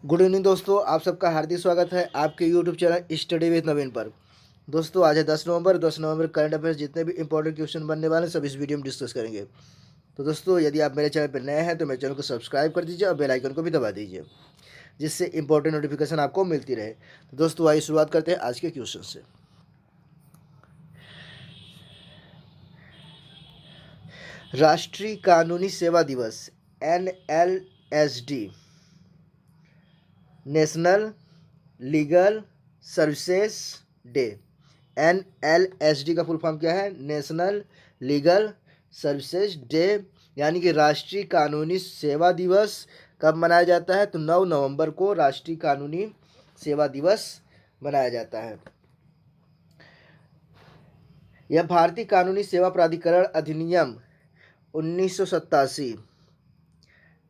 Good evening दोस्तों, आप सबका हार्दिक स्वागत है आपके यूट्यूब चैनल स्टडी विद नवीन पर। दोस्तों आज है 10 नवंबर करंट अफेयर्स जितने भी इंपॉर्टेंट क्वेश्चन बनने वाले हैं सब इस वीडियो में डिस्कस करेंगे। तो दोस्तों यदि आप मेरे चैनल पर नए हैं तो मेरे चैनल को सब्सक्राइब कर दीजिए और बेल आइकन को भी दबा दीजिए, जिससे इंपॉर्टेंट नोटिफिकेशन आपको मिलती रहे। तो दोस्तों आइए शुरुआत करते हैं आज के क्वेश्चन से। राष्ट्रीय कानूनी सेवा दिवस NLSD, national legal services day. NLSD का फुल फॉर्म क्या है? नेशनल लीगल सर्विसेज डे, यानी कि राष्ट्रीय कानूनी सेवा दिवस कब मनाया जाता है? तो 9 नवंबर को राष्ट्रीय कानूनी सेवा दिवस मनाया जाता है। यह भारतीय कानूनी सेवा प्राधिकरण अधिनियम 1987,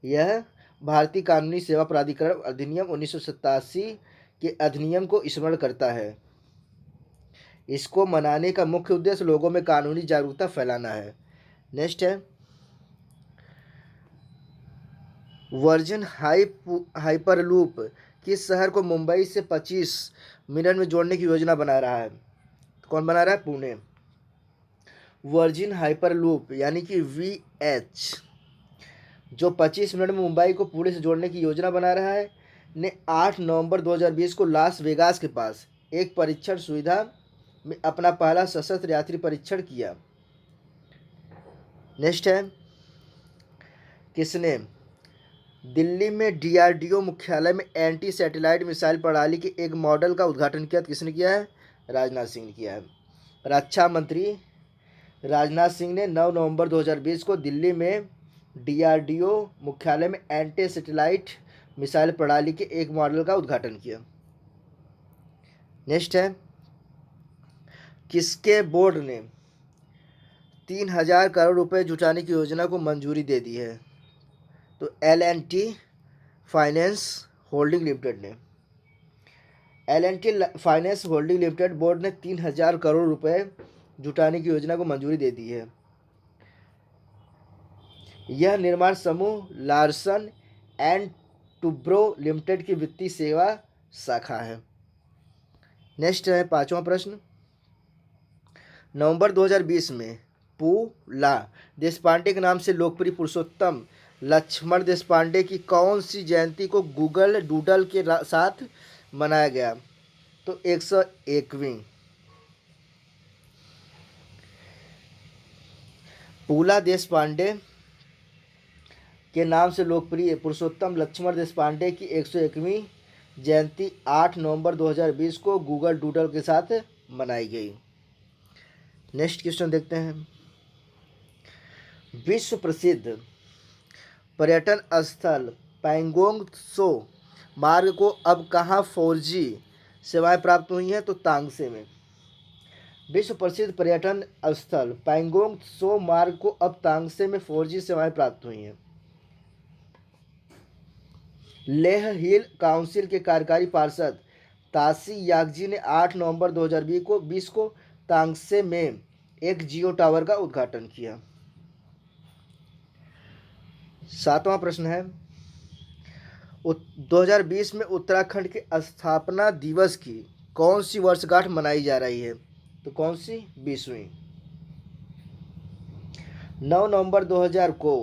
यह भारतीय कानूनी सेवा प्राधिकरण अधिनियम 1987 के अधिनियम को स्मरण करता है। इसको मनाने का मुख्य उद्देश्य लोगों में कानूनी जागरूकता फैलाना है। नेक्स्ट है वर्जिन हाइपरलूप किस शहर को मुंबई से 25 मिनट में जोड़ने की योजना बना रहा है? कौन बना रहा है? पुणे। वर्जिन हाइपरलूप यानी कि VH जो 25 मिनट में मुंबई को पुणे से जोड़ने की योजना बना रहा है ने 8 नवंबर 2020 को लास वेगास के पास एक परीक्षण सुविधा में अपना पहला सशस्त्र यात्री परीक्षण किया। नेक्स्ट है किसने दिल्ली में DRDO मुख्यालय में एंटी सैटेलाइट मिसाइल प्रणाली के एक मॉडल का उद्घाटन किया? किसने किया है? राजनाथ सिंह ने किया है। रक्षा मंत्री राजनाथ सिंह ने 9 नवंबर 2020 को दिल्ली में DRDO मुख्यालय में एंटी सैटेलाइट मिसाइल प्रणाली के एक मॉडल का उद्घाटन किया। नेक्स्ट है किसके बोर्ड ने 3000 करोड़ रुपए जुटाने की योजना को मंजूरी दे दी है? तो L&T फाइनेंस होल्डिंग लिमिटेड ने। L&T finance holding limited board ने 3000 करोड़ रुपए जुटाने की योजना को मंजूरी दे दी है। यह निर्माण समूह लार्सन एंड टुब्रो लिमिटेड की वित्तीय सेवा शाखा है। नेक्स्ट है पांचवा प्रश्न, नवंबर 2020 में पू.ला. देशपांडे के नाम से लोकप्रिय पुरुषोत्तम लक्ष्मण देशपांडे की कौन सी जयंती को गूगल डूडल के साथ मनाया गया? तो 101वीं। पू.ला. देशपांडे के नाम से लोकप्रिय पुरुषोत्तम लक्ष्मण देशपांडे की 101वीं जयंती 8 नवंबर 2020 को गूगल डूडल के साथ मनाई गई। नेक्स्ट क्वेश्चन देखते हैं, विश्व प्रसिद्ध पर्यटन स्थल पैंगोंग त्सो मार्ग को अब कहाँ 4G सेवाएं प्राप्त हुई हैं? तो तांगसे में। विश्व प्रसिद्ध पर्यटन स्थल पैंगोंग त्सो मार्ग को अब तांगसे में 4G सेवाएं प्राप्त हुई हैं। लेह हिल काउंसिल के कार्यकारी पार्षद तासी यागजी ने 8 नवंबर 2020 को तांगसे में एक जियो टावर का उद्घाटन किया। सातवां प्रश्न है 2020 में उत्तराखंड के स्थापना दिवस की कौन सी वर्षगांठ मनाई जा रही है? तो कौन सी? 20वीं। 9 नवंबर 2000 को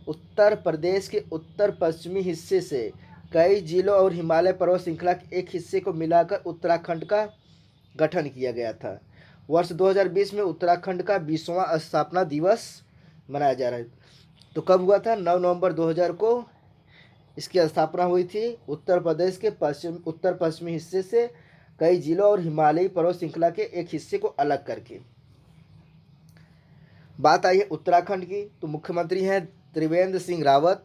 उत्तर प्रदेश के उत्तर पश्चिमी हिस्से से कई जिलों और हिमालय पर्वत श्रृंखला के एक हिस्से को मिलाकर उत्तराखंड का गठन किया गया था। वर्ष 2020 में उत्तराखंड का 20वां स्थापना दिवस मनाया जा रहा है। तो कब हुआ था? 9 नवंबर 2000 को इसकी स्थापना हुई थी उत्तर प्रदेश के उत्तर पश्चिमी हिस्से से कई जिलों और हिमालयी पर्वत श्रृंखला के एक हिस्से को अलग करके। बात आई है उत्तराखंड की, तो मुख्यमंत्री हैं त्रिवेंद्र सिंह रावत,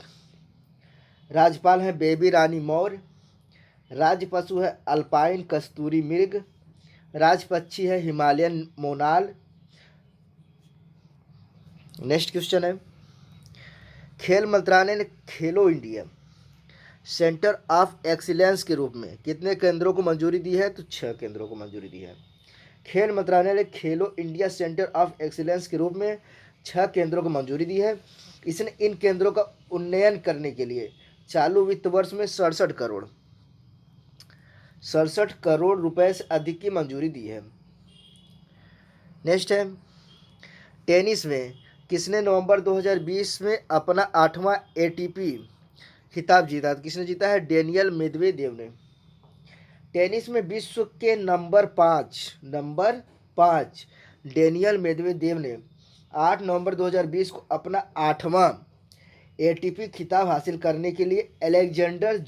राज्यपाल हैं बेबी रानी मौर्य, राज्य पशु है अल्पाइन कस्तूरी मृग, राज्य पक्षी है हिमालयन मोनाल। नेक्स्ट क्वेश्चन है खेल मंत्रालय ने खेलो इंडिया सेंटर ऑफ एक्सीलेंस के रूप में कितने केंद्रों को मंजूरी दी है? तो 6 केंद्रों को मंजूरी दी है। खेल मंत्रालय ने खेलो इंडिया सेंटर ऑफ एक्सीलेंस के रूप में 6 केंद्रों को मंजूरी दी है। इसने इन केंद्रों का उन्नयन करने के लिए चालू वित्त वर्ष में 67 करोड़ 67 करोड़ रुपए से अधिक की मंजूरी दी है। नेक्स्ट है, टेनिस में किसने नवंबर 2020 में अपना 8वां एटीपी खिताब जीता? किसने जीता है? डेनियल मेदवेदेव ने। टेनिस में विश्व के नंबर 5 डेनियल मेदवेदेव ने 8 नवंबर 2020 को अपना 8वां एटीपी खिताब हासिल करने के लिए अलेक्जेंडर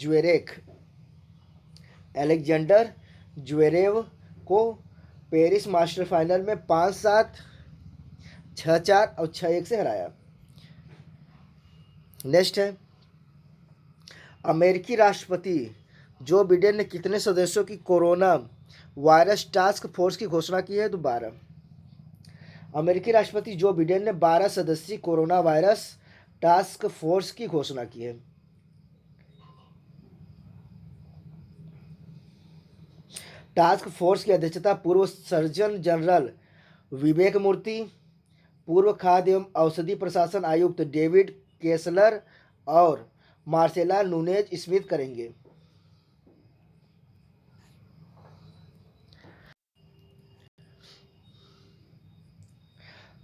ज्वेरेव को पेरिस मास्टर फाइनल में 5-7, 6-4 और 6-1 से हराया। नेक्स्ट है, अमेरिकी राष्ट्रपति जो बिडेन ने कितने सदस्यों की कोरोना वायरस टास्क फोर्स की घोषणा की है? तो 12। अमेरिकी राष्ट्रपति जो बिडेन ने 12 सदस्यीय कोरोना वायरस टास्क फोर्स की घोषणा की है। टास्क फोर्स की अध्यक्षता पूर्व सर्जन जनरल विवेक मूर्ति, पूर्व खाद्य एवं औषधि प्रशासन आयुक्त डेविड केसलर और मार्सेला नूनेज स्मिथ करेंगे।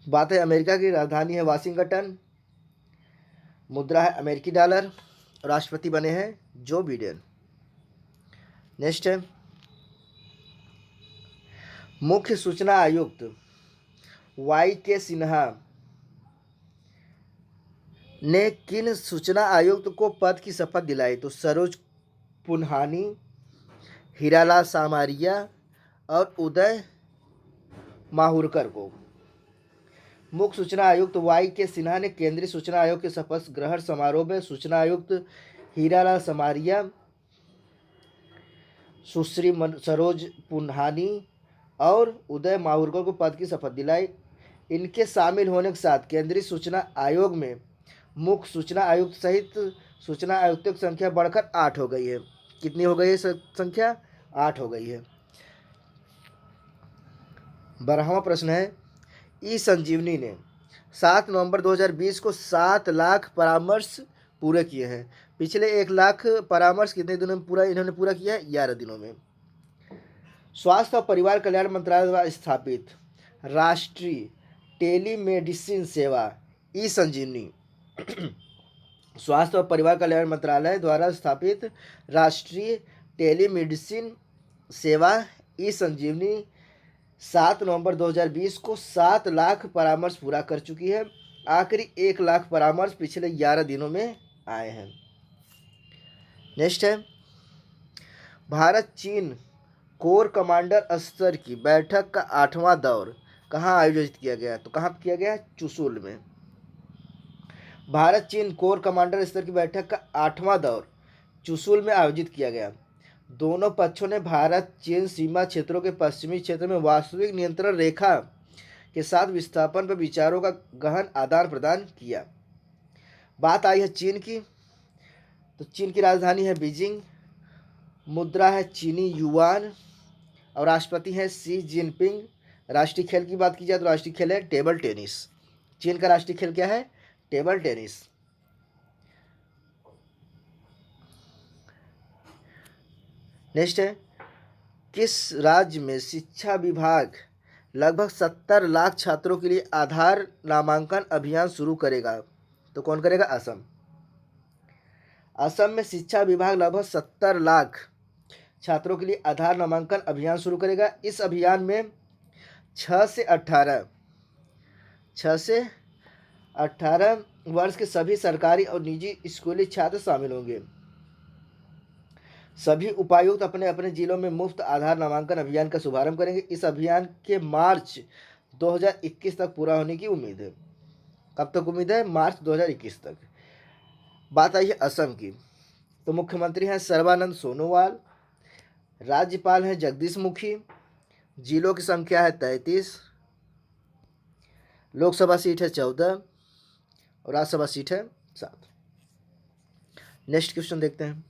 बात है, अमेरिका की राजधानी है वाशिंगटन, मुद्रा है अमेरिकी डॉलर, राष्ट्रपति बने हैं जो बिडेन। नेक्स्ट है, मुख्य सूचना आयुक्त YK सिन्हा ने किन सूचना आयुक्त को पद की शपथ दिलाई? तो सरोज पुन्हानी, हीरालाल सामरिया और उदय माहुरकर को। मुख्य सूचना आयुक्त YK सिन्हा ने केंद्रीय सूचना आयोग के शपथ ग्रहण समारोह में सूचना आयुक्त हीरालाल सामरिया, सुश्री सरोज पुन्हानी और उदय माहुरकर को पद की शपथ दिलाई। इनके शामिल होने के साथ केंद्रीय सूचना आयोग में मुख्य सूचना आयुक्त सहित सूचना आयुक्तों की संख्या बढ़कर 8 हो गई है। कितनी हो गई है संख्या? 8 हो गई है। 12वां प्रश्न है, ई संजीवनी ने 7 नवंबर 2020 को 7 लाख परामर्श पूरे किए हैं। पिछले 1 लाख परामर्श कितने दिनों में इन्होंने पूरा किया है? 11 दिनों में। स्वास्थ्य और परिवार कल्याण मंत्रालय द्वारा स्थापित राष्ट्रीय टेलीमेडिसिन सेवा ई संजीवनी स्वास्थ्य और परिवार कल्याण मंत्रालय द्वारा स्थापित राष्ट्रीय टेलीमेडिसिन सेवा ई संजीवनी 7 नवंबर 2020 को 7 लाख परामर्श पूरा कर चुकी है। आखिरी 1 लाख परामर्श पिछले 11 दिनों में आए हैं। नेक्स्ट है, भारत चीन कोर कमांडर स्तर की बैठक का 8वां दौर कहाँ आयोजित किया गया? तो कहाँ किया गया? चुशुल में। भारत चीन कोर कमांडर स्तर की बैठक का 8वां दौर चुशुल में आयोजित किया गया। दोनों पक्षों ने भारत चीन सीमा क्षेत्रों के पश्चिमी क्षेत्र में वास्तविक नियंत्रण रेखा के साथ विस्थापन पर विचारों का गहन आदान प्रदान किया। बात आई है चीन की, तो चीन की राजधानी है बीजिंग, मुद्रा है चीनी युआन और राष्ट्रपति है शी जिनपिंग। राष्ट्रीय खेल की बात की जाए तो राष्ट्रीय खेल है टेबल टेनिस। चीन का राष्ट्रीय खेल क्या है? Table tennis. नेक्स्ट है, किस राज्य में शिक्षा विभाग लगभग 70 लाख छात्रों के लिए आधार नामांकन अभियान शुरू करेगा? तो कौन करेगा? असम। असम में शिक्षा विभाग लगभग 70 लाख छात्रों के लिए आधार नामांकन अभियान शुरू करेगा। इस अभियान में 6 से 18 वर्ष के सभी सरकारी और निजी स्कूली छात्र शामिल होंगे। सभी उपायुक्त अपने अपने जिलों में मुफ्त आधार नामांकन अभियान का शुभारंभ करेंगे। इस अभियान के मार्च 2021 तक पूरा होने की उम्मीद है। कब तक उम्मीद है? मार्च 2021 तक। बात आई है असम की, तो मुख्यमंत्री हैं सर्बानंद सोनोवाल, राज्यपाल हैं जगदीश मुखी, जिलों की संख्या है 33, लोकसभा सीट है 14 और राज्यसभा सीट है 7। नेक्स्ट क्वेश्चन देखते हैं,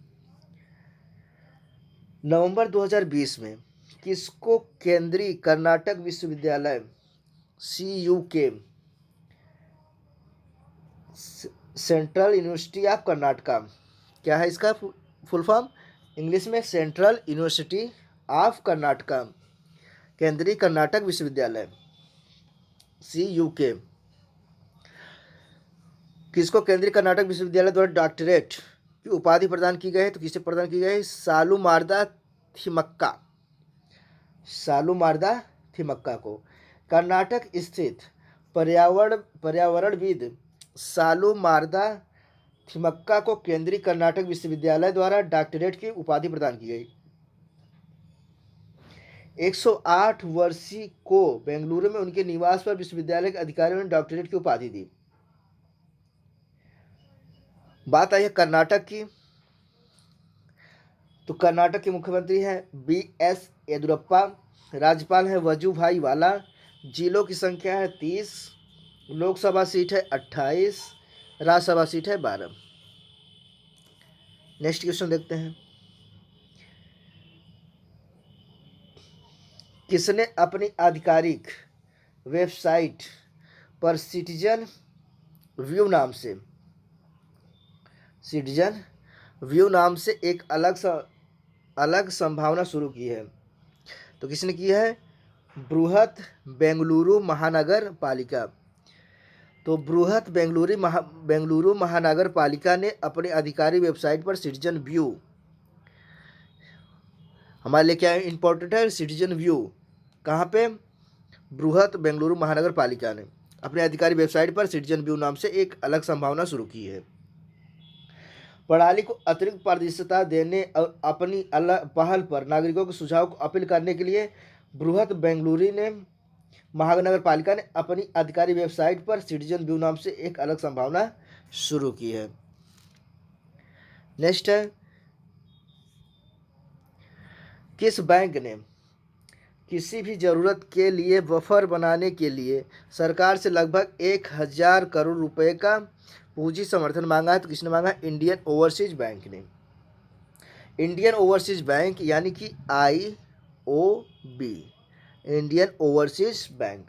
नवंबर 2020 में किसको केंद्रीय कर्नाटक विश्वविद्यालय CUK central university of Karnataka, क्या है इसका फुल फॉर्म? इंग्लिश में सेंट्रल यूनिवर्सिटी ऑफ कर्नाटका, केंद्रीय कर्नाटक विश्वविद्यालय, CUK। किसको केंद्रीय कर्नाटक विश्वविद्यालय द्वारा डॉक्टरेट की उपाधि प्रदान की गई है? तो किसे प्रदान की गई है? सालुमारदा थिमक्का, सालुमारदा थिमक्का को। कर्नाटक स्थित पर्यावरणविद सालुमारदा थिमक्का को केंद्रीय कर्नाटक विश्वविद्यालय द्वारा डॉक्टरेट की उपाधि प्रदान की गई। 108 वर्षीय को बेंगलुरु में उनके निवास पर विश्वविद्यालय के अधिकारियों ने डॉक्टरेट की उपाधि दी। बात आई है कर्नाटक की, तो कर्नाटक के मुख्यमंत्री हैं BS येदियुरप्पा, राज्यपाल है वजुभाई वाला, जिलों की संख्या है 30, लोकसभा सीट है 28, राज्यसभा सीट है 12। नेक्स्ट क्वेश्चन देखते हैं। किसने अपनी आधिकारिक वेबसाइट पर सिटीजन व्यू नाम से एक अलग संभावना शुरू की है? तो किसने की है? बृहत बेंगलुरु महानगर पालिका। तो बृहत बेंगलुरु महानगर पालिका ने अपनी आधिकारिक वेबसाइट पर सिटीजन व्यू, हमारे लिए क्या इंपॉर्टेंट है? सिटीजन व्यू कहाँ पे? बृहत बेंगलुरु महानगर पालिका ने अपनी आधिकारिक वेबसाइट पर सिटीजन व्यू नाम से एक अलग संभावना शुरू की है। प्रणाली को अतिरिक्त पारदर्शिता देने और अपनी पहल पर नागरिकों के सुझाव को अपील करने के लिए बृहत बेंगलुरु ने महानगर पालिका ने अपनी आधिकारिक वेबसाइट पर सिटीजन व्यू नाम से एक अलग संभावना शुरू की है। नेक्स्ट है, किस बैंक ने किसी भी जरूरत के लिए बफर बनाने के लिए सरकार से लगभग 1000 करोड़ रुपए का पूंजी समर्थन मांगा है? तो किसने मांगा? इंडियन ओवरसीज बैंक ने। इंडियन ओवरसीज बैंक यानी कि IOB, इंडियन ओवरसीज बैंक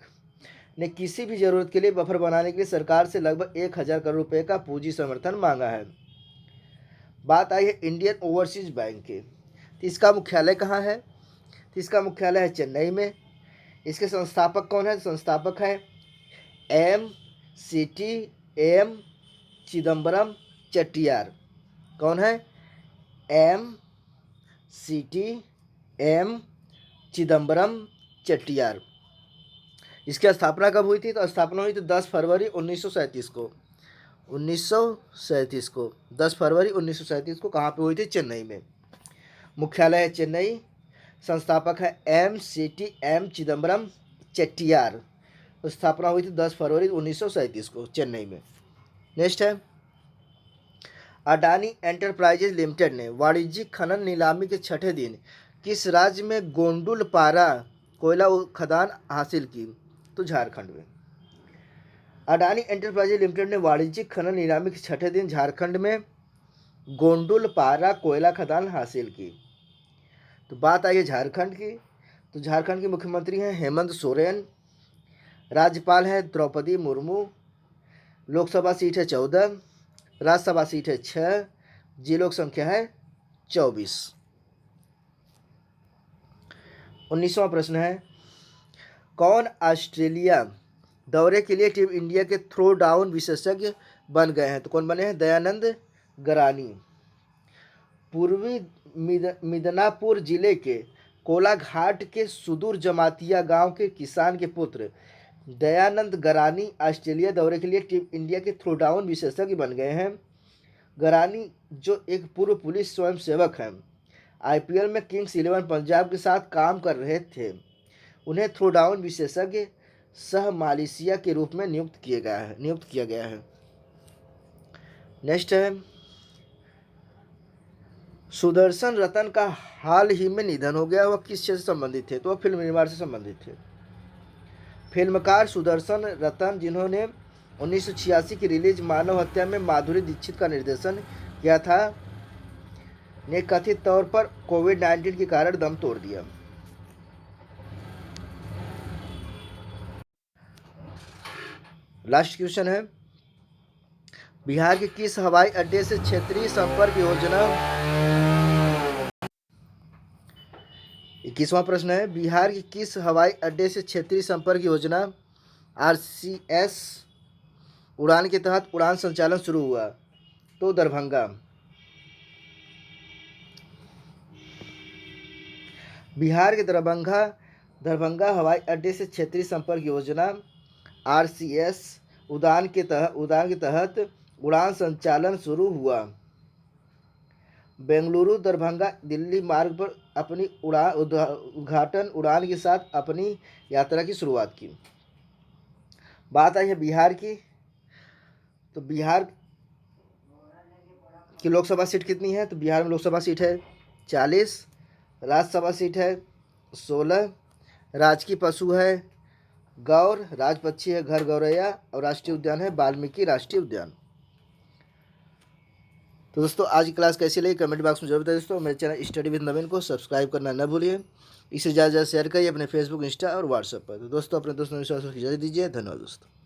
ने किसी भी जरूरत के लिए बफर बनाने के लिए सरकार से लगभग 1000 करोड़ रुपए का पूंजी समर्थन मांगा है। बात आई है इंडियन ओवरसीज बैंक की, तो इसका मुख्यालय कहाँ है? तो इसका मुख्यालय है चेन्नई में। इसके संस्थापक कौन है? संस्थापक है M चिदम्बरम चेट्टियार। कौन है? M चिदम्बरम चेट्टियार। इसकी स्थापना कब हुई थी? तो स्थापना हुई थी 10 फरवरी 1937 को। 10 फरवरी 1937 को कहाँ पे हुई थी? चेन्नई में। मुख्यालय है चेन्नई। संस्थापक है M चिदम्बरम चेट्टियार। स्थापना हुई थी 10 फरवरी 1937 को चेन्नई में। नेक्स्ट है, अडानी एंटरप्राइजेज लिमिटेड ने वाणिज्यिक खनन नीलामी के छठे दिन किस राज्य में गोंडुलपारा कोयला खदान हासिल की? तो झारखंड में। अडानी एंटरप्राइजेज लिमिटेड ने वाणिज्यिक खनन नीलामी के छठे दिन झारखंड में गोंडुलपारा कोयला खदान हासिल की। तो बात आई है झारखंड की, तो झारखंड के मुख्यमंत्री हैं हेमंत सोरेन, राज्यपाल है द्रौपदी मुर्मू, लोकसभा सीट है 14, राज्यसभा सीट है 6, जिलों की संख्या है 24। 19वां प्रश्न है, कौन ऑस्ट्रेलिया दौरे के लिए टीम इंडिया के थ्रो डाउन विशेषज्ञ बन गए हैं? तो कौन बने हैं? दयानंद गरानी। पूर्वी मिदनापुर जिले के कोलाघाट के सुदूर जमातिया गांव के किसान के पुत्र दयानंद गरानी ऑस्ट्रेलिया दौरे के लिए टीम इंडिया के थ्रो डाउन विशेषज्ञ बन गए हैं। गरानी जो एक पूर्व पुलिस स्वयंसेवक हैं, IPL में किंग्स 11 पंजाब के साथ काम कर रहे थे, उन्हें थ्रो डाउन विशेषज्ञ सह मालेशिया के रूप में नियुक्त किया गया है। नेक्स्ट है, सुदर्शन रतन का हाल ही में निधन हो गया। वह किस क्षेत्र से संबंधित थे? तो वह फिल्म निर्माण से संबंधित थे। फिल्मकार सुदर्शन रतन, जिन्होंने 1986 की रिलीज मानव हत्या में माधुरी दीक्षित का निर्देशन किया था, ने कथित तौर पर कोविड-19 के कारण दम तोड़ दिया। लास्ट क्वेश्चन है, बिहार के किस हवाई अड्डे से क्षेत्रीय संपर्क योजना 21वां प्रश्न है, बिहार की किस हवाई अड्डे से क्षेत्रीय संपर्क योजना RCS उड़ान के तहत उड़ान संचालन शुरू हुआ? तो दरभंगा। बिहार के दरभंगा हवाई अड्डे से क्षेत्रीय संपर्क योजना RCS उड़ान के तहत उड़ान संचालन शुरू हुआ। बेंगलुरु दरभंगा दिल्ली मार्ग पर अपनी उद्घाटन उड़ान के साथ अपनी यात्रा की शुरुआत की। बात आई है बिहार की, तो बिहार की लोकसभा सीट कितनी है? तो बिहार में लोकसभा सीट है 40, राज्यसभा सीट है 16, राजकीय पशु है गौर, राज पक्षी है घर गौरैया और राष्ट्रीय उद्यान है वाल्मीकि राष्ट्रीय उद्यान। तो दोस्तों आज की क्लास कैसी लगी कमेंट बॉक्स में जरूर बताइए। दोस्तों मेरे चैनल स्टडी विद नवीन को सब्सक्राइब करना न भूलिए। इसे ज़्यादा से ज़्यादा शेयर करिए अपने फेसबुक, इंस्टा और व्हाट्सएप पर। तो दोस्तों अपने दोस्तों को इजाज़त दीजिए। धन्यवाद दोस्तों।